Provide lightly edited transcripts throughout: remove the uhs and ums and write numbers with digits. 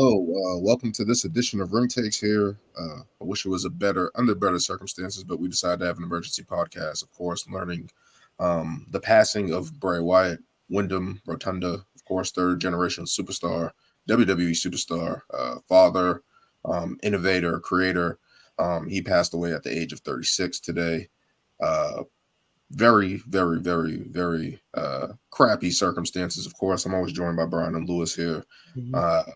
Hello, welcome to this edition of Ring Takes here. I wish it was under better circumstances, but we decided to have an emergency podcast, of course, learning the passing of Bray Wyatt, Windham Rotunda, of course, third generation superstar, WWE superstar, father, innovator, creator. He passed away at the age of 36 today. Very, very, very, very crappy circumstances, of course. I'm always joined by Brian and Lewis here. Mm-hmm.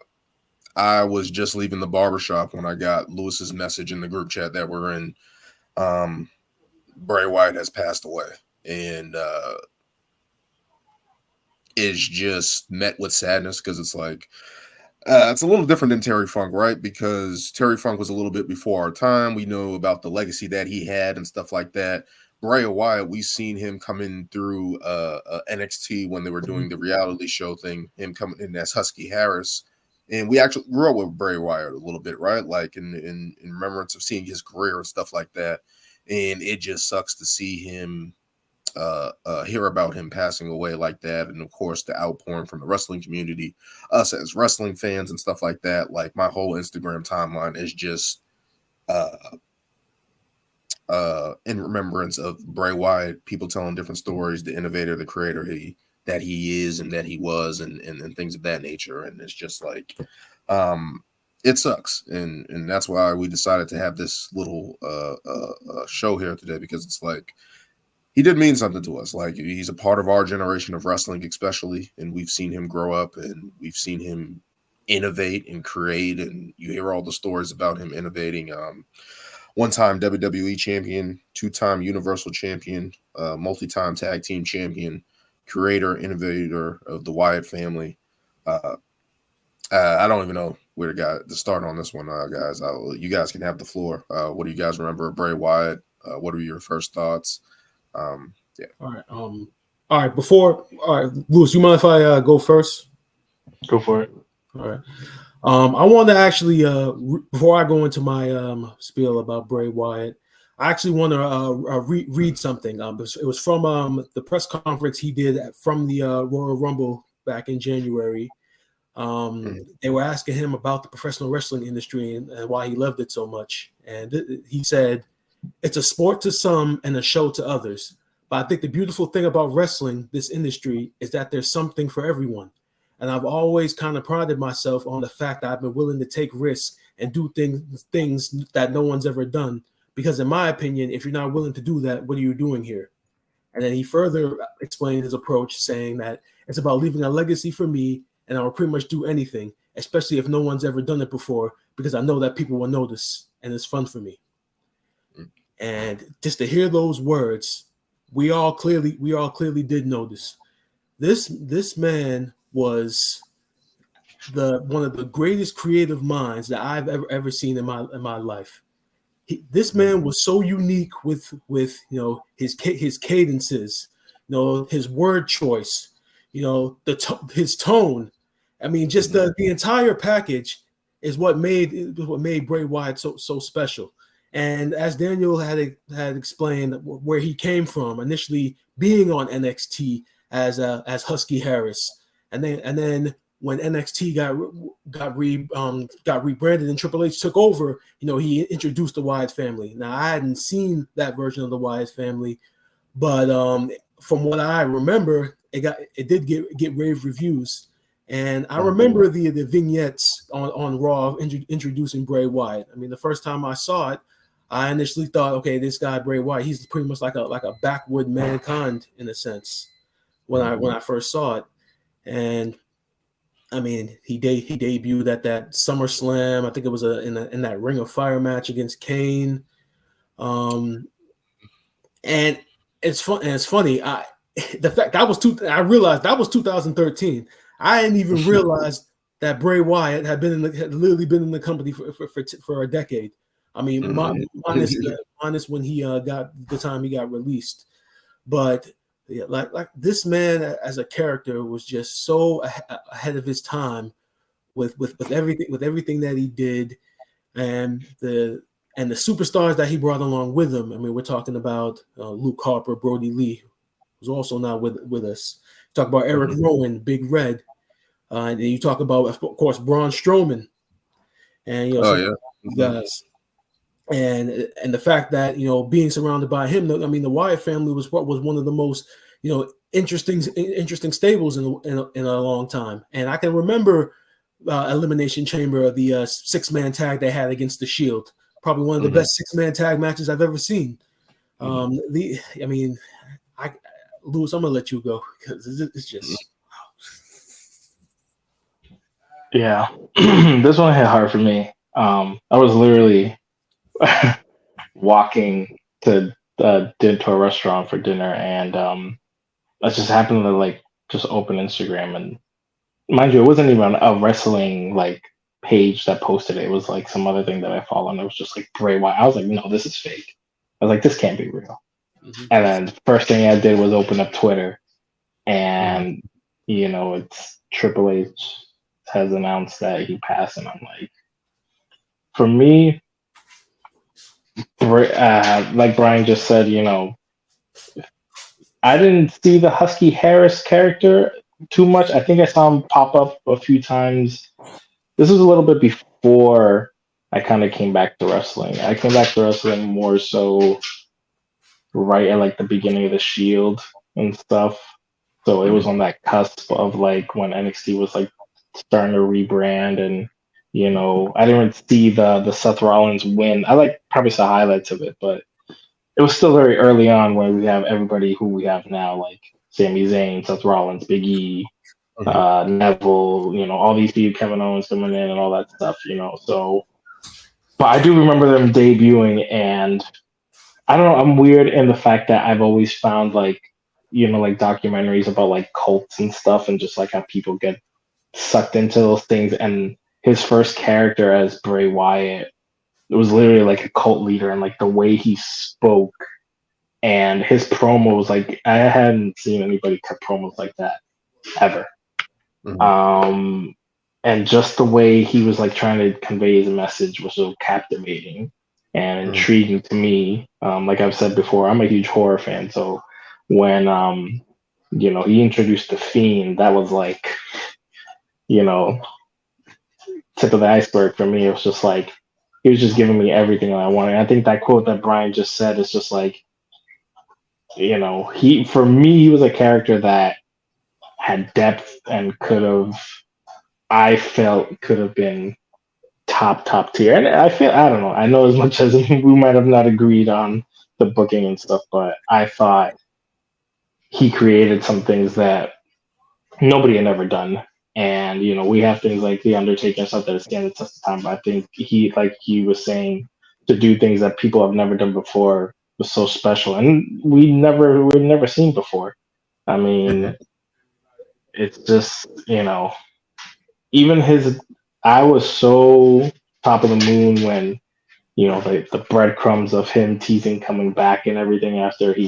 I was just leaving the barbershop when I got Lewis's message in the group chat that we're in. Bray Wyatt has passed away, and is just met with sadness because it's like it's a little different than Terry Funk, right? Because Terry Funk was a little bit before our time. We know about the legacy that he had and stuff like that. Bray Wyatt, we've seen him coming through NXT when they were doing the reality show thing, him coming in as Husky Harris. And we actually grew up with Bray Wyatt a little bit, right? Like in remembrance of seeing his career and stuff like that. And it just sucks to see him hear about him passing away like that. And of course, the outpouring from the wrestling community, us as wrestling fans and stuff like that. Like my whole Instagram timeline is just in remembrance of Bray Wyatt, people telling different stories, the innovator, the creator that he is and that he was and things of that nature. And it's just like it sucks. And that's why we decided to have this little show here today, because it's like he did mean something to us. Like he's a part of our generation of wrestling, especially, and we've seen him grow up and we've seen him innovate and create, and you hear all the stories about him innovating. One-time WWE champion, two-time Universal champion, multi-time tag team champion, creator, innovator of the Wyatt family. I don't even know where to start on this one, guys. You guys can have the floor. What do you guys remember of Bray Wyatt? What are your first thoughts? Yeah. All right. All right. Lewis, you mind if I go first? Go for it. All right. I want to actually, before I go into my spiel about Bray Wyatt, I actually want to read something. It was from the press conference he did from the Royal Rumble back in January. They were asking him about the professional wrestling industry and why he loved it so much. And he said, "It's a sport to some and a show to others. But I think the beautiful thing about wrestling, this industry, is that there's something for everyone. And I've always kind of prided myself on the fact that I've been willing to take risks and do things that no one's ever done. Because in my opinion, if you're not willing to do that, what are you doing here?" And then he further explained his approach, saying that it's about leaving a legacy for me, and I will pretty much do anything, especially if no one's ever done it before, because I know that people will notice, and it's fun for me. And just to hear those words, we all clearly did notice. This man was one of the greatest creative minds that I've ever seen in my life. This man was so unique with his cadences, his word choice, his tone. I mean, just the entire package is what made Bray Wyatt so special. And as Daniel had explained, where he came from, initially being on NXT as Husky Harris, and then when NXT got rebranded and Triple H took over, he introduced the Wyatt family. Now I hadn't seen that version of the Wyatt family, but from what I remember, it did get rave reviews. And I remember the vignettes on Raw introducing Bray Wyatt. I mean, the first time I saw it, I initially thought, okay, this guy Bray Wyatt, he's pretty much like a backwood mankind in a sense when I first saw it. And I mean, he debuted at that SummerSlam. I think it was in that Ring of Fire match against Kane. And it's fun. And it's funny. I realized that was 2013. I didn't even realize that Bray Wyatt had literally been in the company for a decade. I mean, minus when he got the time he got released. But yeah, like this man as a character was just so ahead of his time with everything that he did, and the superstars that he brought along with him. I mean, we're talking about Luke Harper, Brody Lee, who's also now with us. Talk about Eric Rowan, Big Red, and you talk about, of course, Braun Strowman, And you know, Oh so yeah. he Mhm. does. And the fact that being surrounded by him, I mean, the Wyatt family was one of the most interesting stables in a long time. And I can remember Elimination Chamber, the 6-man tag they had against the Shield, probably one of the Mhm. best 6-man tag matches I've ever seen. Mhm. I mean, Lewis, I'm gonna let you go because it's just. Yeah, this one hit hard for me. I was literally walking to a restaurant for dinner, and I just happened to like just open Instagram, and mind you, it wasn't even a wrestling like page that posted it. It was like some other thing that I follow, and it was just like Bray Wyatt. I was like, no, this is fake. I was like, this can't be real. Mhm. And then the first thing I did was open up Twitter, Mhm. and it's Triple H has announced that he passed, and I'm like, for me, like Brian just said, I didn't see the Husky Harris character too much. I think I saw him pop up a few times. This was a little bit before I kind of came back to wrestling. I came back to wrestling more so right at like the beginning of the Shield and stuff. So it was Mhm. on that cusp of like when NXT was like starting to rebrand, and I didn't see the Seth Rollins win. I like probably saw highlights of it, but it was still very early on where we have everybody who we have now, like Sami Zayn, Seth Rollins, Big E, Mhm. Neville, all these people, Kevin Owens coming in and all that stuff. So, but I do remember them debuting, and I don't know, I'm weird in the fact that I've always found like, like documentaries about like cults and stuff, and just like how people get sucked into those things. And his first character as Bray Wyatt, it was literally like a cult leader, and like the way he spoke and his promos, like I hadn't seen anybody cut promos like that ever. Mhm. Um, and just the way he was like trying to convey his message was so captivating and Mhm. intriguing to me. Like I've said before, I'm a huge horror fan, so when he introduced the Fiend, that was like you know tip of the iceberg for me. It was just like he was just giving me everything I wanted. I think that quote that Brian just said is just like he for me he was a character that had depth and I felt could have been top tier. And I don't know. I know as much as we might have not agreed on the booking and stuff, but I thought he created some things that nobody had ever done. And we have things like the Undertaker and stuff that stand the test of time. But I think like he was saying, to do things that people have never done before was so special, and we've never seen before. I Mhm. mean, it's just even his. I was so top of the moon when the breadcrumbs of him teasing coming back and everything after he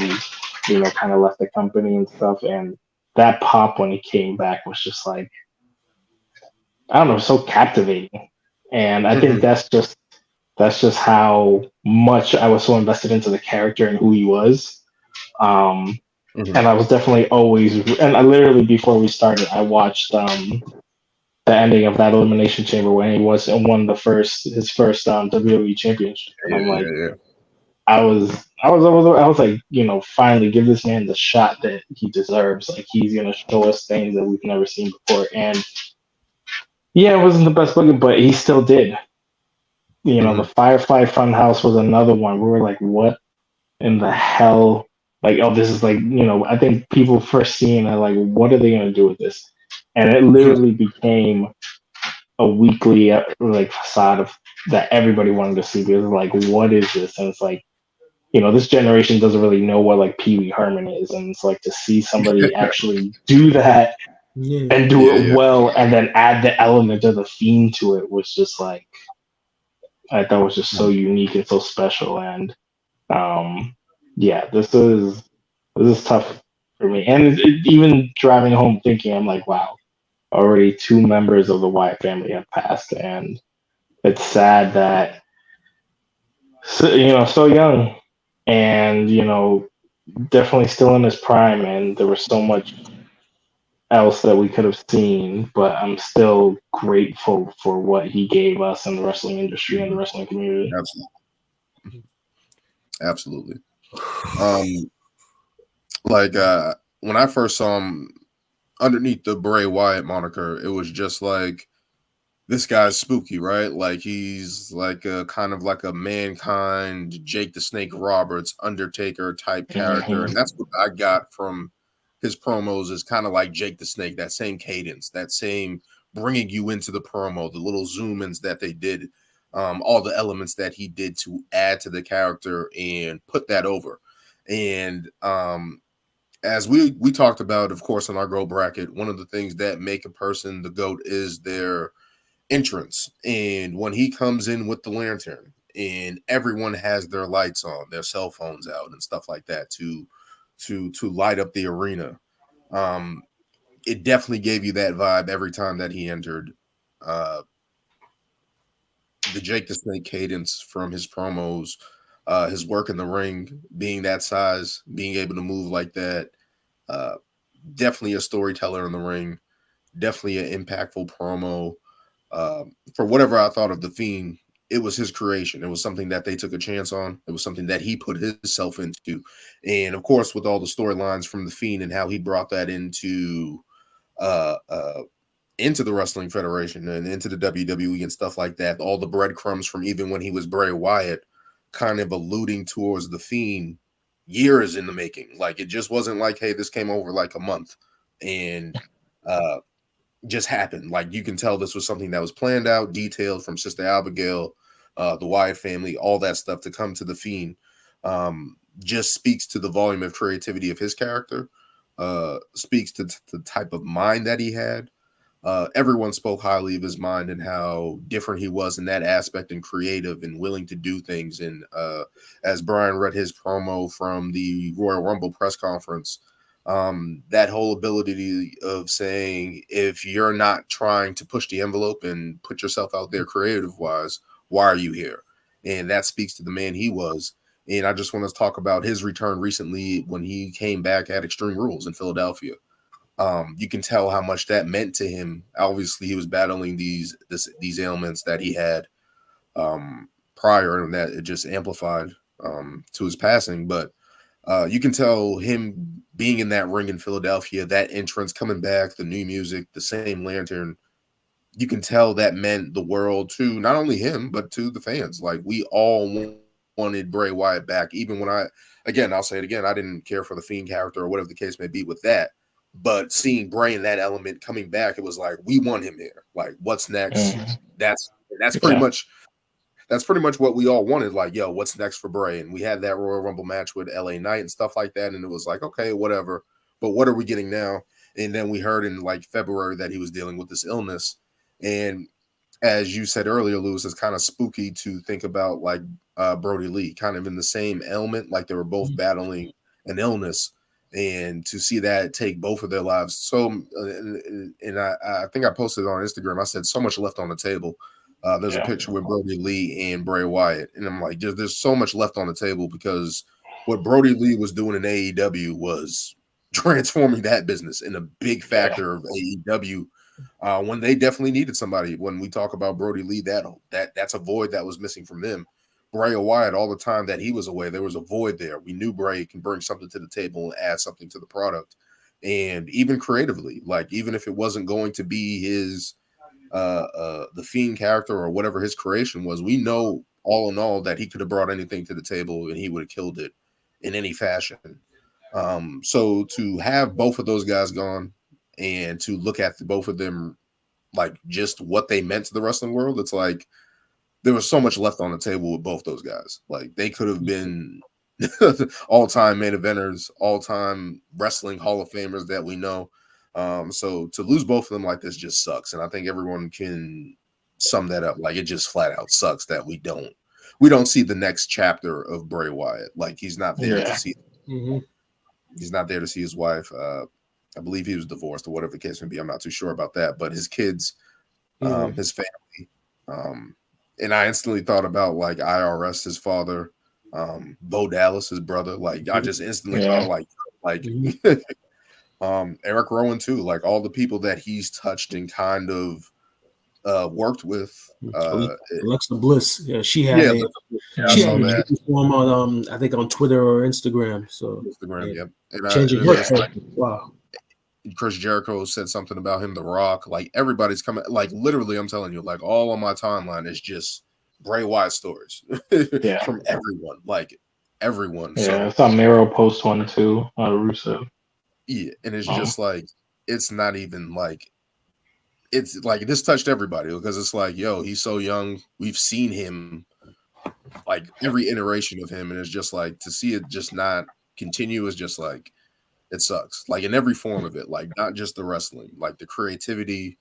kind of left the company and stuff, and that pop when he came back was just like, I don't know, so captivating. And I think Mhm. that's just how much I was so invested into the character and who he was. Um, Mhm. and I was definitely always, and I literally before we started, I watched the ending of that elimination chamber when he was and won his first WWE championship, and Yeah, I'm like, yeah, yeah. I was like, finally give this man the shot that he deserves. Like he's gonna show us things that we've never seen before, and yeah, it wasn't the best looking, but he still did. The Mhm. Firefly Funhouse was another one. We were like, what in the hell? Like, oh, this is like, I think people first seeing it, like, what are they going to do with this? And it literally became a weekly, like, facade of that everybody wanted to see because, like, what is this? And it's like, this generation doesn't really know what, like, Pee Wee Herman is. And it's like to see somebody actually do that Yeah. and do Yeah, it yeah. well and then add the element of the theme to it was just like, I thought was just so Mhm. unique and so special. And um, yeah, this is tough for me. And even driving home thinking, I'm like, wow, already two members of the Wyatt family have passed, and it's sad that so young, and definitely still in his prime, and there was so much else that we could have seen, but I'm still grateful for what he gave us in the wrestling industry and the wrestling community. Absolutely. Absolutely. Like when I first saw him underneath the Bray Wyatt moniker, it was just like, this guy's spooky, right? Like he's like a kind of like a Mankind, Jake the Snake Roberts, Undertaker type character, and that's what I got from his promos. Is kind of like Jake the Snake, that same cadence, that same bringing you into the promo, the little zoom ins that they did, all the elements that he did to add to the character and put that over. And as we talked about, of course, in our GOAT bracket, one of the things that make a person the GOAT is their entrance. And when he comes in with the lantern and everyone has their lights on, their cell phones out and stuff like that to light up the arena, it definitely gave you that vibe every time that he entered. The Jake the Snake cadence from his promos, his work in the ring, being that size, being able to move like that, definitely a storyteller in the ring, definitely an impactful promo. For whatever I thought of The Fiend, it was his creation. It was something that they took a chance on. It was something that he put himself into. And of course, with all the storylines from The Fiend and how he brought that into the Wrestling Federation and into the WWE and stuff like that, all the breadcrumbs from even when he was Bray Wyatt kind of alluding towards The Fiend years in the making. Like it just wasn't like, hey, this came over like a month and just happened. Like you can tell this was something that was planned out, detailed from Sister Abigail, the Wyatt family, all that stuff to come to The Fiend. Just speaks to the volume of creativity of his character, speaks to the type of mind that he had. Everyone spoke highly of his mind and how different he was in that aspect and creative and willing to do things. And as Brian read his promo from the Royal Rumble press conference, that whole ability of saying, if you're not trying to push the envelope and put yourself out there creative wise, why are you here? And that speaks to the man he was. And I just want to talk about his return recently when he came back at Extreme Rules in Philadelphia. You can tell how much that meant to him. Obviously, he was battling these ailments that he had prior, and that it just amplified to his passing. But you can tell him being in that ring in Philadelphia, that entrance coming back, the new music, the same lantern. You can tell that meant the world to not only him, but to the fans. Like we all wanted Bray Wyatt back. Even when I'll say it again, I didn't care for the Fiend character or whatever the case may be with that. But seeing Bray in that element coming back, it was like, we want him here. Like, what's next? That's pretty much what we all wanted. Like, yo, what's next for Bray? And we had that Royal Rumble match with LA Knight and stuff like that. And it was like, okay, whatever. But what are we getting now? And then we heard in like February that he was dealing with this illness. And as you said earlier, Lewis, it's kind of spooky to think about like Brody Lee kind of in the same ailment. Like they were both battling an illness. And to see that take both of their lives. So, and I think I posted on Instagram, I said so much left on the table. There's a picture with Brody Lee and Bray Wyatt. And I'm like, there's so much left on the table because what Brody Lee was doing in AEW was transforming that business in a big factor of AEW when they definitely needed somebody. When we talk about Brody Lee, that's a void that was missing from them. Bray Wyatt, all the time that he was away, there was a void there. We knew Bray can bring something to the table and add something to the product. And even creatively, like even if it wasn't going to be his the Fiend character or whatever his creation was, we know all in all that he could have brought anything to the table and he would have killed it in any fashion. So to have both of those guys gone and to look at both of them, like just what they meant to the wrestling world, it's like there was so much left on the table with both those guys. Like they could have been all-time main eventers, all-time wrestling Hall of Famers that we know. So to lose both of them like this just sucks. And I think everyone can sum that up. Like it just flat out sucks that we don't see the next chapter of Bray Wyatt. Like he's not there to see. He's not there to see his wife. I believe he was divorced or whatever the case may be. I'm not too sure about that, but his kids, his family, and I instantly thought about like IRS, his father, Bo Dallas, his brother. Like I just instantly thought like Eric Rowan too. Like all the people that he's touched and kind of worked with. Alexa Bliss, yeah, she had Yeah, she I saw had a that. form on I think on Twitter or Instagram. So Instagram, yep. changing And her. it's like Wow. Chris Jericho said something about him, The Rock. Like everybody's coming. Like literally, I'm telling you, like all on my timeline is just Bray Wyatt stories from everyone. Like everyone. Yeah, So I saw Miro post one too, Rusev. yeah, and it's just like it's not even like it's like this touched everybody because it's like, yo, he's so young. We've seen him like every iteration of him, and it's just like to see it just not continue is just like it sucks. Like in every form of it, like not just the wrestling, like the creativity,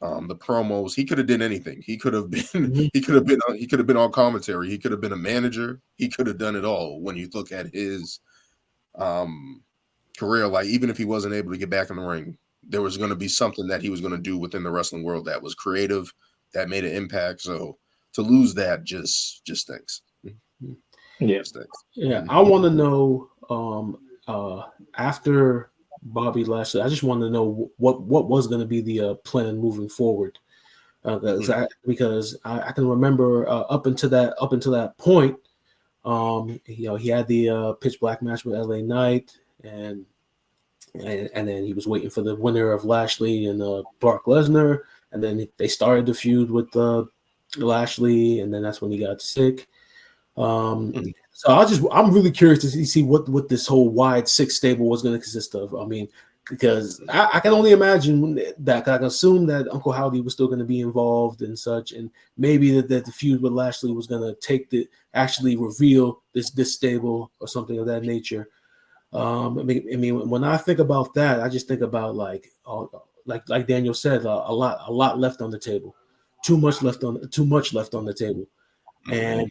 the promos. He could have done anything. He could have been. He could have been on commentary. He could have been a manager. He could have done it all. When you look at his career, like even if he wasn't able to get back in the ring, there was going to be something that he was going to do within the wrestling world that was creative, that made an impact. So to lose that just stinks. Yeah, Stinks. Yeah, I want to know after Bobby Lashley, I just want to know what was going to be the plan moving forward. Because I can remember up until that point, he had the pitch black match with LA Knight, and then he was waiting for the winner of Lashley and Brock Lesnar, and then they started the feud with Lashley, and then that's when he got sick. So I'm really curious to see what this whole wide six stable was going to consist of. I mean, because I can only imagine that. I can assume that Uncle Howdy was still going to be involved and such, and maybe that the feud with Lashley was going to actually reveal this stable or something of that nature. I mean, when I think about that, I just think about like Daniel said, a lot left on the table, too much left on the table, and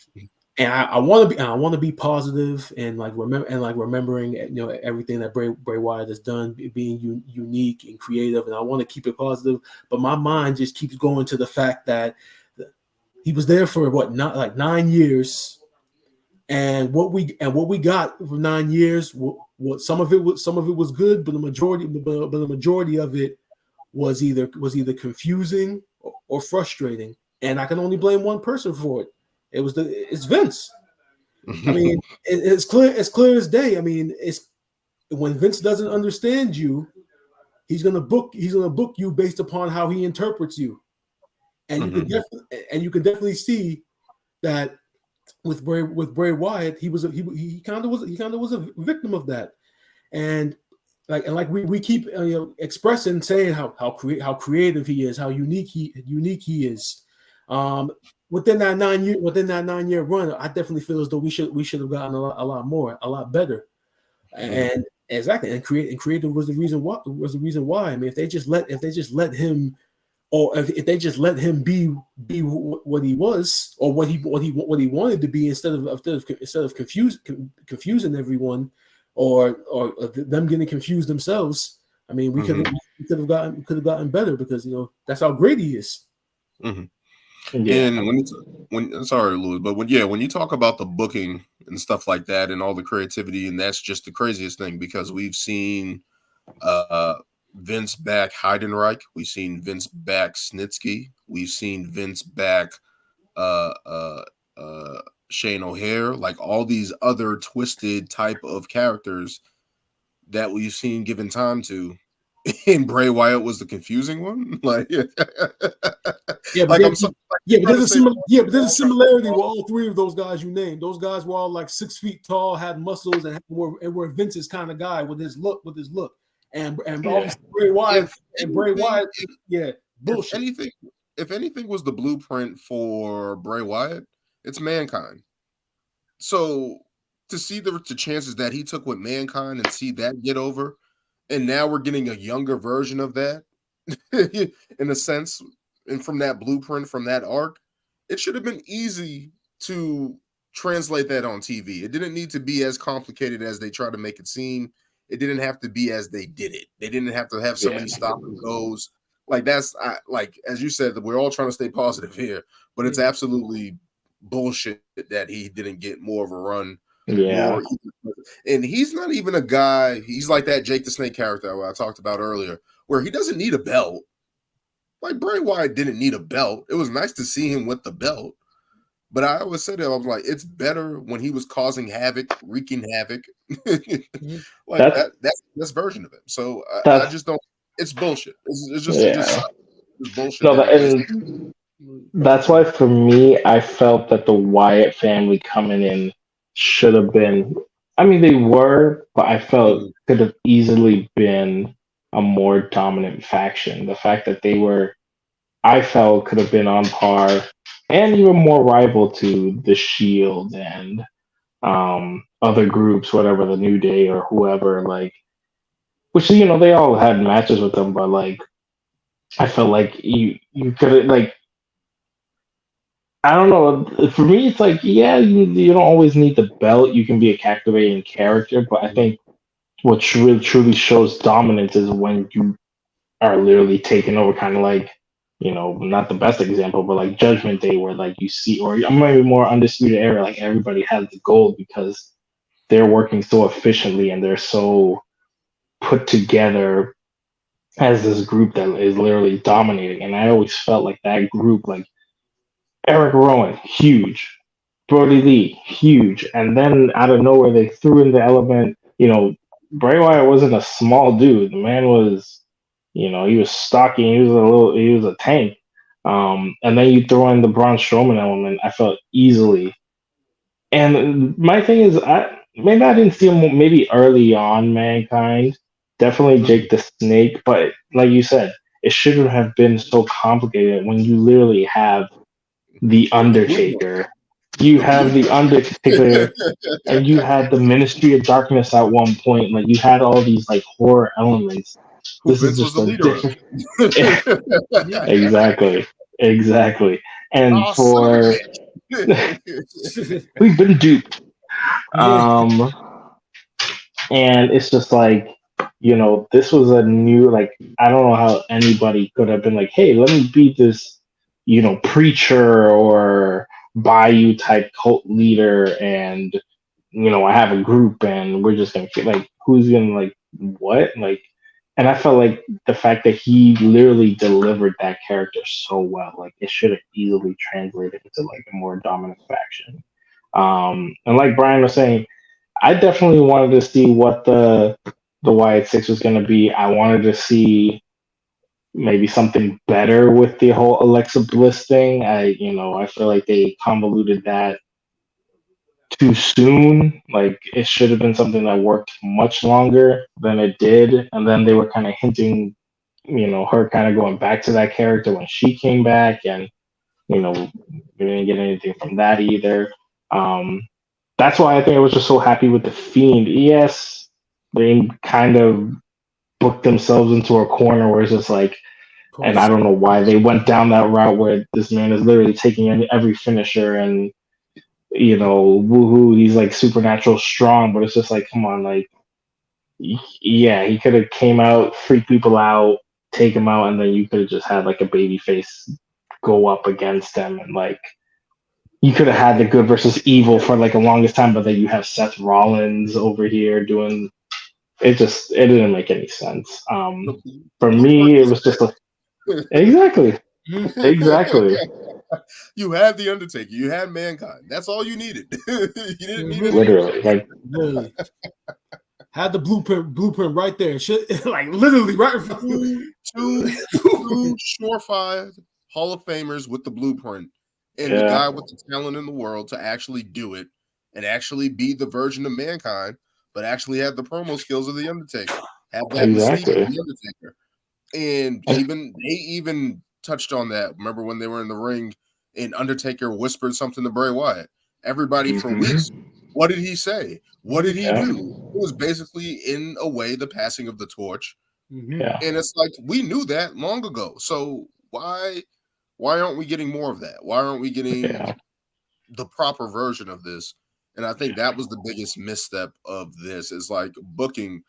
I want to be positive and remembering everything that Bray Wyatt has done, being unique and creative, and I want to keep it positive. But my mind just keeps going to the fact that he was there for 9 years, and what we got for 9 years, what some of it was good, but the majority of it was either confusing or frustrating, and I can only blame one person for it. It's Vince. I mean, it's clear as day. I mean, it's when Vince doesn't understand you, he's gonna book you based upon how he interprets you, and you can definitely see that with Bray Wyatt, he kind of was a victim of that, and we keep expressing, saying how creative he is, how unique he is. Within that 9 year run, I definitely feel as though we should have gotten a lot more, a lot better, and exactly. And creative was the reason why. I mean, if they just let him, or if they just let him be what he was, or what he wanted to be, instead of confusing everyone, or them getting confused themselves. I mean, we could have gotten better, because that's how great he is. Yeah. And when sorry, Louis, but when you talk about the booking and stuff like that and all the creativity, and that's just the craziest thing, because we've seen Vince back Heidenreich, we've seen Vince back Snitsky, we've seen Vince back Shane O'Hare, like all these other twisted type of characters that we've seen given time to. And Bray Wyatt was the confusing one. Like, but there's a similarity with all three of those guys you named. Those guys were all like 6 feet tall, had muscles, and were Vince's kind of guy with his look. And Bray Wyatt, bullshit. If anything was the blueprint for Bray Wyatt, it's Mankind. So to see the chances that he took with Mankind and see that get over, and now we're getting a younger version of that, in a sense, and from that blueprint, from that arc, it should have been easy to translate that on TV. It didn't need to be as complicated as they try to make it seem. It didn't have to be as they did it. They didn't have to have so many stop and goes. Like that's like, as you said, we're all trying to stay positive here, but it's absolutely bullshit that he didn't get more of a run Yeah. And he's not even a guy. He's like that Jake the Snake character I talked about earlier, where he doesn't need a belt. Like Bray Wyatt didn't need a belt. It was nice to see him with the belt. But I always said that I was like, it's better when he was causing havoc, wreaking havoc. Like that's this version of it. So I just don't. It's bullshit. It's just bullshit. No, and that's why for me, I felt that the Wyatt family coming in should have been. I mean, they were, but I felt could have easily been a more dominant faction. The fact that they were, I felt, could have been on par and even more rival to the Shield and other groups, whatever, the New Day or whoever, like, which, they all had matches with them, but like, I felt like you could have, like, I don't know. For me, it's like, yeah, you don't always need the belt. You can be a captivating character, but I think what truly shows dominance is when you are literally taking over, kind of like, not the best example, but like Judgment Day, where like you see, or maybe more Undisputed Era, like everybody has the gold because they're working so efficiently and they're so put together as this group that is literally dominating. And I always felt like that group, like Eric Rowan, huge. Brody Lee, huge. And then out of nowhere, they threw in the element. Bray Wyatt wasn't a small dude. The man was, he was stocky. He was a tank. And then you throw in the Braun Strowman element. I felt easily. And my thing is, maybe I didn't see him maybe early on, Mankind. Definitely Jake the Snake. But like you said, it shouldn't have been so complicated when you literally have the Undertaker. You have the Undertaker, and you had the Ministry of Darkness at one point. Like you had all these like horror elements. This is just a different. Exactly. And we've been duped. And it's just like, this was a new, like, I don't know how anybody could have been like, hey, let me beat this, preacher or Bayou type cult leader, and I have a group and we're just gonna like, who's gonna, like, what, like. And I felt like the fact that he literally delivered that character so well, like it should have easily translated into like a more dominant faction. And like Brian was saying, I definitely wanted to see what the Wyatt Six was going to be. I wanted to see maybe something better with the whole Alexa Bliss thing. I feel like they convoluted that too soon. Like it should have been something that worked much longer than it did. And then they were kind of hinting, her kind of going back to that character when she came back, and we didn't get anything from that either. That's why I think I was just so happy with the Fiend. Yes, they kind of booked themselves into a corner where it's just like, and I don't know why they went down that route where this man is literally taking every finisher and, woohoo, he's like supernatural strong, but it's just like, come on, like, yeah, he could have came out, freak people out, take him out, and then you could have just had like a baby face go up against them, and like, you could have had the good versus evil for like the longest time, but then you have Seth Rollins over here doing it. It didn't make any sense. For me, it was just exactly. You had the Undertaker, you had Mankind. That's all you needed. You didn't need literally, like literally. Had the blueprint right there. Like literally right in front of you. Two surefire Hall of Famers with the blueprint. And the guy with the talent in the world to actually do it and actually be the version of Mankind, but actually have the promo skills of the Undertaker. Have that mystique of the Undertaker. And they even touched on that. Remember when they were in the ring and Undertaker whispered something to Bray Wyatt? Everybody for weeks, what did he say? What did he do? It was basically, in a way, the passing of the torch. Yeah. And it's like, we knew that long ago. So why aren't we getting more of that? Why aren't we getting the proper version of this? And I think that was the biggest misstep of this, is like booking.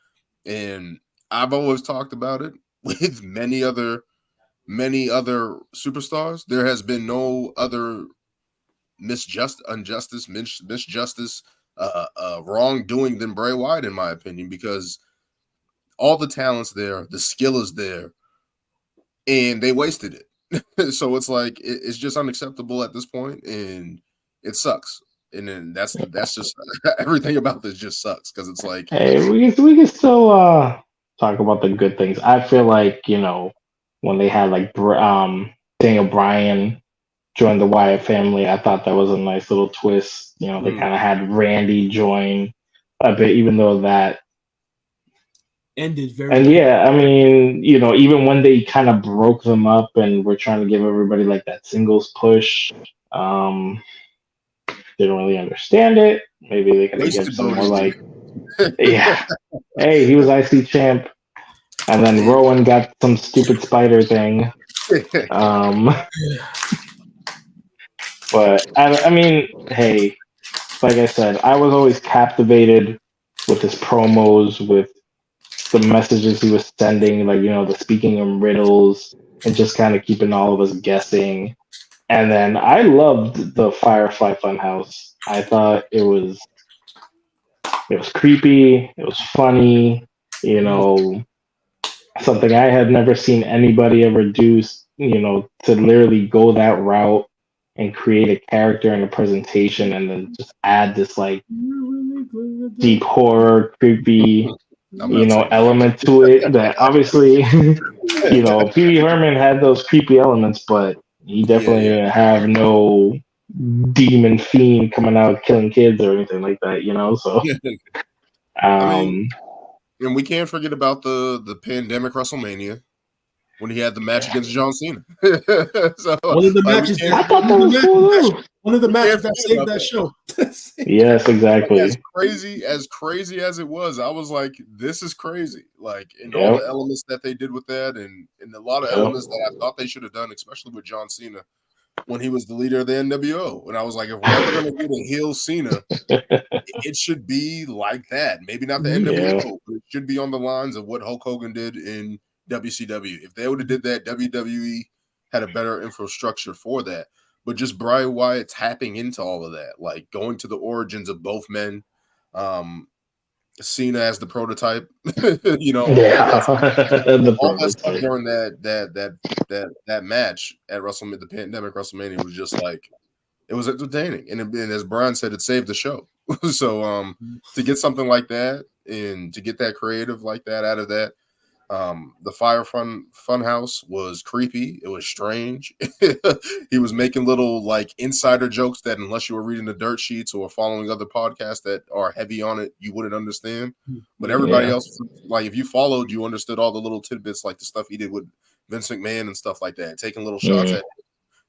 And I've always talked about it with many other superstars. There has been no other misjustice wrongdoing than Bray Wyatt, in my opinion, because all the talent's there, the skill is there, and they wasted it. So it's like it's just unacceptable at this point, and it sucks. And then that's just everything about this just sucks because it's like, Hey, we can still talk about the good things. I feel like when they had like Daniel Bryan join the Wyatt family, I thought that was a nice little twist. They kind of had Randy join a bit, even though that ended very. And yeah, I mean, even when they kind of broke them up and were trying to give everybody like that singles push, didn't really understand it. Maybe they could have given some more like, yeah, hey, he was IC champ, and then Rowan got some stupid spider thing. But I mean, hey, like I said, I was always captivated with his promos, with the messages he was sending, like the speaking in riddles, and just kind of keeping all of us guessing. And then I loved the Firefly Funhouse. I thought it was creepy, it was funny, something I had never seen anybody ever do, to literally go that route and create a character and a presentation and then just add this like deep horror, creepy, element to it that obviously, Pee Wee Herman had those creepy elements, but he definitely didn't have no demon fiend coming out killing kids or anything like that, so I mean, and we can't forget about the pandemic WrestleMania when he had the match against John Cena. So, one of the matches I thought that was cool. One of the matches that saved that show. Yes, exactly. As crazy as it was, I was like, this is crazy. Like, and all the elements that they did with that, and a lot of elements that I thought they should have done, especially with John Cena when he was the leader of the NWO. And I was like, if we're ever going to get a heel Cena, it should be like that. Maybe not the NWO, but it should be on the lines of what Hulk Hogan did in WCW. If they would have did that, WWE had a better infrastructure for that. But just Bray Wyatt tapping into all of that, like going to the origins of both men, Cena as the prototype, all that stuff during that match at WrestleMania, the pandemic WrestleMania, was just like, it was entertaining, and as Brian said, it saved the show. So to get something like that and to get that creative like that out of that. The Funhouse was creepy. It was strange. He was making little like insider jokes that unless you were reading the dirt sheets or following other podcasts that are heavy on it, you wouldn't understand. But everybody else, like if you followed, you understood all the little tidbits, like the stuff he did with Vince McMahon and stuff like that, taking little shots at it.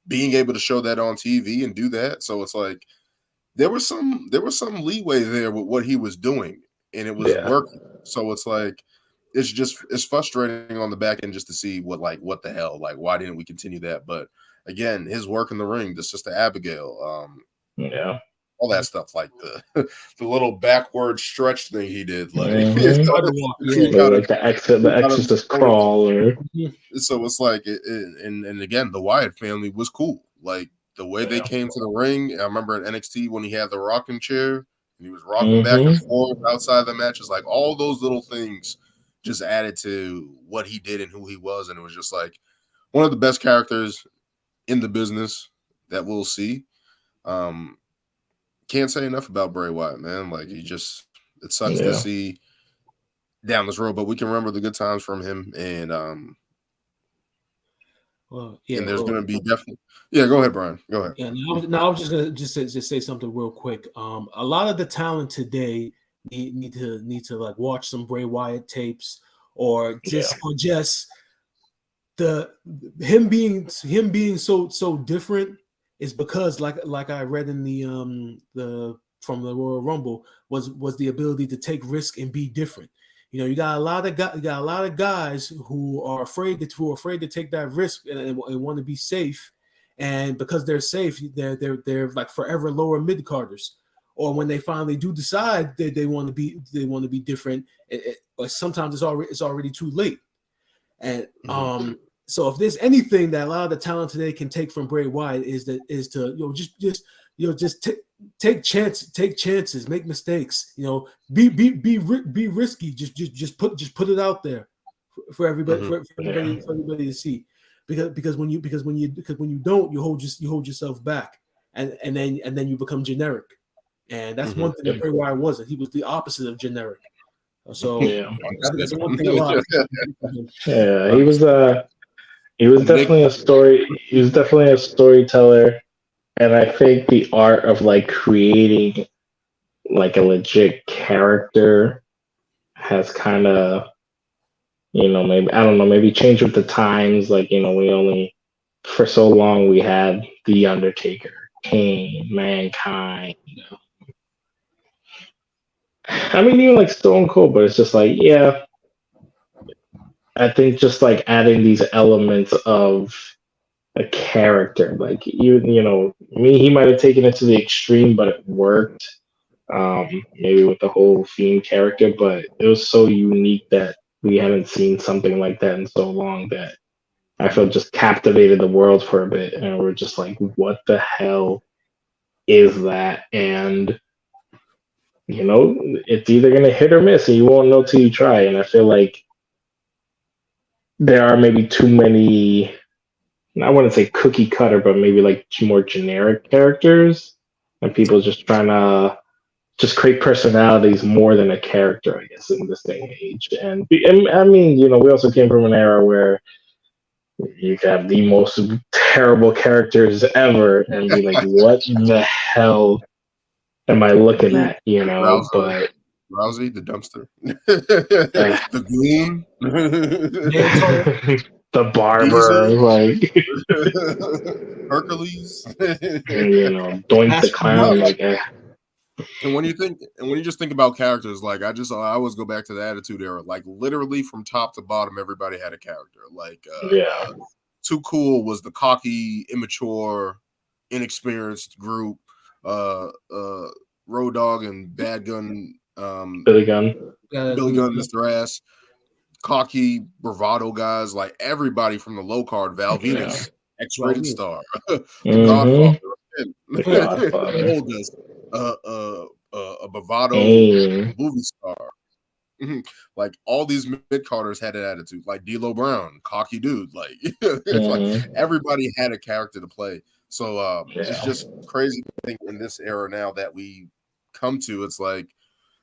Being able to show that on TV and do that. So it's like there was some leeway there with what he was doing, and it was working. So it's like it's frustrating on the back end just to see what the hell, like why didn't we continue that? But again, his work in the ring, the Sister Abigail, all that stuff, like the little backward stretch thing he did, like the Exorcist crawl. So it's like, and again, the Wyatt family was cool. Like the way they came to the ring. I remember in NXT when he had the rocking chair and he was rocking back and forth outside the matches, like all those little things just added to what he did and who he was, and it was just like one of the best characters in the business that we'll see. Can't say enough about Bray Wyatt, man. Like it sucks to see down this road, but we can remember the good times from him, and and there's going to be definitely. Yeah, go ahead, Brian. Go ahead. Yeah, now I was just going to say something real quick. A lot of the talent today need to like watch some Bray Wyatt tapes or just him being so different is because like I read in the from the Royal Rumble was the ability to take risk and be different. You got a lot of guys who are afraid to take that risk and want to be safe, and because they're safe, they're like forever lower mid carders. Or when they finally do decide that they want to be different, or sometimes it's already too late. And so if there's anything that a lot of the talent today can take from Bray Wyatt is to just just take chances, make mistakes. Be risky. Just put it out there for everybody for everybody to see. Because when you don't, you hold yourself back, and then you become generic. And that's one thing that Bray Wyatt wasn't. He was the opposite of generic. So that's one thing a lot. Yeah, he was definitely a story. He was definitely a storyteller, and I think the art of like creating like a legit character has kind of, maybe I don't know, maybe changed with the times. Like we only for so long we had the Undertaker, Kane, Mankind. I mean, even like Stone Cold, but it's just like, yeah, I think just like adding these elements of a character, like he might have taken it to the extreme, but it worked. Maybe with the whole Fiend character, but it was so unique that we haven't seen something like that in so long that I felt just captivated the world for a bit, and we're just like, what the hell is that? And it's either gonna hit or miss, and you won't know till you try. And I feel like there are maybe too many. I wouldn't say cookie cutter, but maybe like more generic characters, and people just trying to just create personalities more than a character, I guess, in this day and age. And I mean, we also came from an era where you could have the most terrible characters ever and be like, what the hell am I looking at? But Rousey, the dumpster, the goon, the barber, like Hercules, Doink the clown, like. And when you just think about characters, like I always go back to the Attitude Era. Like literally from top to bottom, everybody had a character. Like Too Cool was the cocky, immature, inexperienced group. Road Dogg and Bad Gun, Billy Gunn, Mr. Ass, cocky bravado guys. Like everybody from the low card, Val Venus, X-rated star, the Godfather, oldest, a bravado movie star. Like all these mid-carders had an attitude. Like D'Lo Brown, cocky dude. Like like everybody had a character to play. So it's just crazy to think in this era now that we come to. It's like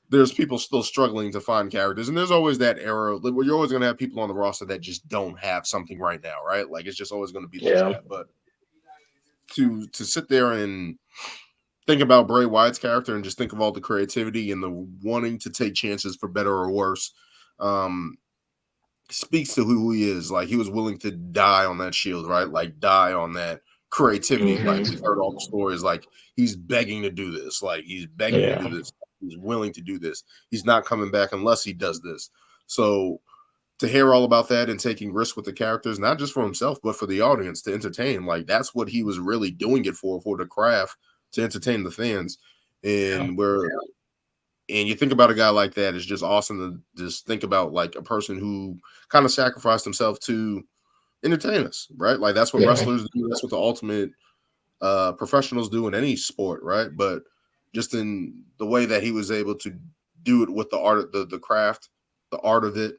there's people still struggling to find characters, and there's always that era where you're always going to have people on the roster that just don't have something right now, right? Like it's just always going to be like that. But to sit there and think about Bray Wyatt's character and just think of all the creativity and the wanting to take chances for better or worse, speaks to who he is. Like he was willing to die on that shield, right? Like die on that creativity. Like we've heard all the stories. Like he's begging to do this. Like he's begging to do this. He's willing to do this. He's not coming back unless he does this. So to hear all about that and taking risks with the characters, not just for himself, but for the audience to entertain, like that's what he was really doing it for the craft, to entertain the fans. And and you think about a guy like that, it's just awesome to just think about like a person who kind of sacrificed himself to entertain us, right? Like that's what wrestlers do. That's what the ultimate professionals do in any sport, right? But just in the way that he was able to do it with the art, the craft, the art of it,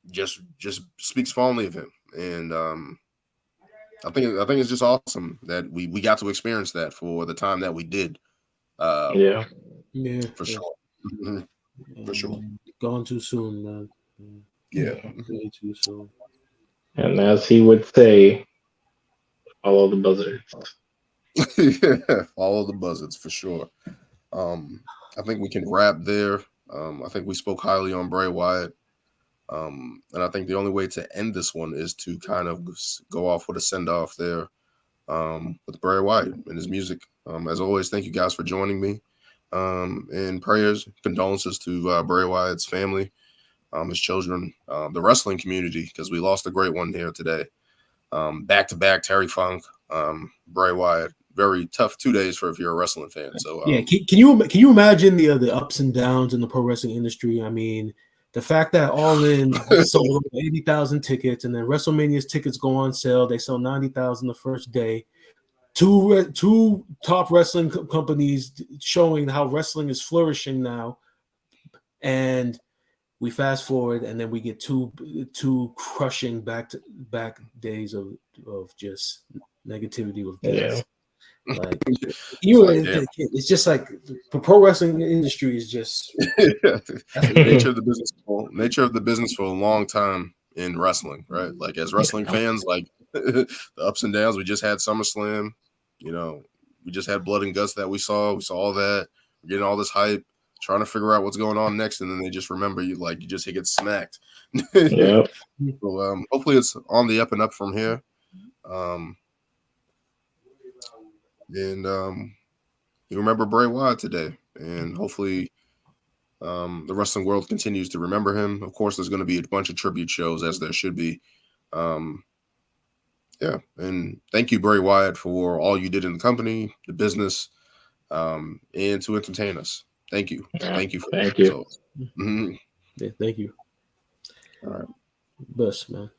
just speaks fondly of him. And I think it's just awesome that we got to experience that for the time that we did. For sure. For sure. Gone too soon, man. Yeah. Way too soon. And as he would say, follow the buzzards. Follow the buzzards for sure. I think we can wrap there. I think we spoke highly on Bray Wyatt. And I think the only way to end this one is to kind of go off with a send-off there with Bray Wyatt and his music. As always, thank you guys for joining me. And prayers, condolences to Bray Wyatt's family, his children, the wrestling community, because we lost a great one here today. Back-to-back Terry Funk, Bray Wyatt. Very tough 2 days if you're a wrestling fan. So can you imagine the ups and downs in the pro wrestling industry? I mean, the fact that All In sold over 80,000 tickets, and then WrestleMania's tickets go on sale, they sell 90,000 the first day. two top wrestling companies showing how wrestling is flourishing now, and we fast forward, and then we get two crushing back days of just negativity with deaths. Like it's just like the pro wrestling industry is just nature of the business. Nature of the business for a long time in wrestling, right? Like as wrestling fans, like the ups and downs. We just had SummerSlam, you know, we just had Blood and Guts that we saw all that. We're getting all this hype, trying to figure out what's going on next, and then they just remember you just get smacked. Yeah. So hopefully it's on the up and up from here. You remember Bray Wyatt today, and hopefully the wrestling world continues to remember him. Of course, there's going to be a bunch of tribute shows, as there should be. Yeah, and thank you, Bray Wyatt, for all you did in the company, the business, and to entertain us. Thank you. Thank you. Thank you. So, yeah, thank you. All right. Best, man.